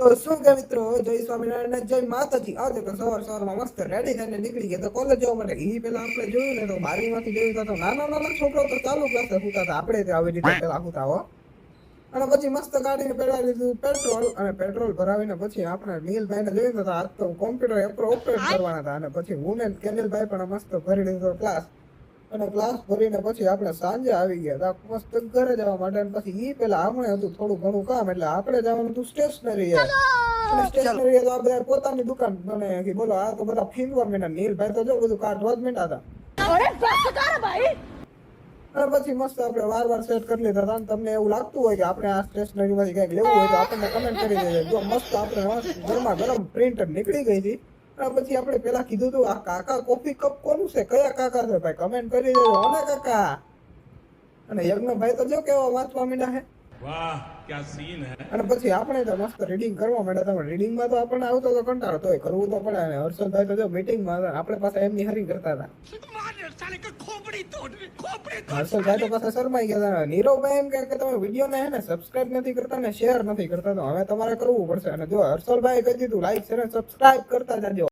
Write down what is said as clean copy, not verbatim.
તો શું કે મિત્રો, જય સ્વામિનારાયણ, જય માતાજી. આજે તો સવારમાં મસ્ત રેડી થઈને નીકળી ગયા તો કોલેજ જવા માટે. એ પેલા આપણે જોયું ને તો બારીમાંથી જોયું તો નાના નાના છોકરો તો ચાલુ ક્લાસે સુતા હતા. આપણે તો આવી રીતે પેલા સુતા હો. અને પછી મસ્ત ગાડીને પેલા લીધું પેટ્રોલ, અને પેટ્રોલ ભરાવીને પછી આપણે નીલભાઈને જોયું તો આજ તો કોમ્પ્યુટર ઓપરેટ કરવાના હતા. અને પછી હું ને કેનિલભાઈ પણ મસ્ત ભરી લીધો ક્લાસ. અને ક્લાસ ભરીને પછી આપણે સાંજે આવી ગયા હતા મસ્ત ઘરે જવા માટે. અને પછી ઈ પેલા આપણે હતું થોડું ઘણું કામ, એટલે આપણે જવાનું હતું સ્ટેશનરી. અને સ્ટેશનરી તો આ બધા પોતાની દુકાન મને બોલો, આ તો બધા ફીંગવા મીના. નીલભાઈ તો જો બધું કાઢવા જ મીંડા હતા. અને પછી મસ્ત આપણે વાર સેટ કરી લીધા હતા. તમને એવું લાગતું હોય કે આપણે આ સ્ટેશનરી માંથી કઈક લેવું હોય તો આપણને કમેન્ટ કરી દેજો. જો મસ્ત આપણે ગરમા ગરમ પ્રિન્ટર નીકળી ગઈ હતી. અને પછી આપણે પેલા કીધું હતું આ કાકા કોફી કપ કોનું છે, કયા કાકા છે ભાઈ, કમેન્ટ કરી દેજો. ઓને કાકા. અને યજ્ઞભાઈ તો જો કેવા વાંચવા મીંડા છે. વાહ ક્યા સીન હે. અને પછી આપણે તો મસ્ત રીડિંગ કરવા માંડ્યા હતા. રીડિંગમાં તો આપણને આવતો તો કંટાળો, તોય કરવું તો પડે. અને હર્ષદભાઈ તો જો મીટિંગમાં હતા, આપણે પાસે એમની હરી કરતા હતા. હર્ષદભાઈ તો પાસે શરમાઈ ગયા હતા. નીરવભાઈ એમ કે તમે વિડીયોને હે ને સબસ્ક્રાઇબ નથી કરતા ને શેર નથી કરતા, તો હવે તમારે કરવું પડશે. અને જો હર્ષદભાઈ કહી દીધું લાઈક શેર સબસ્ક્રાઇબ કરતા જાજો.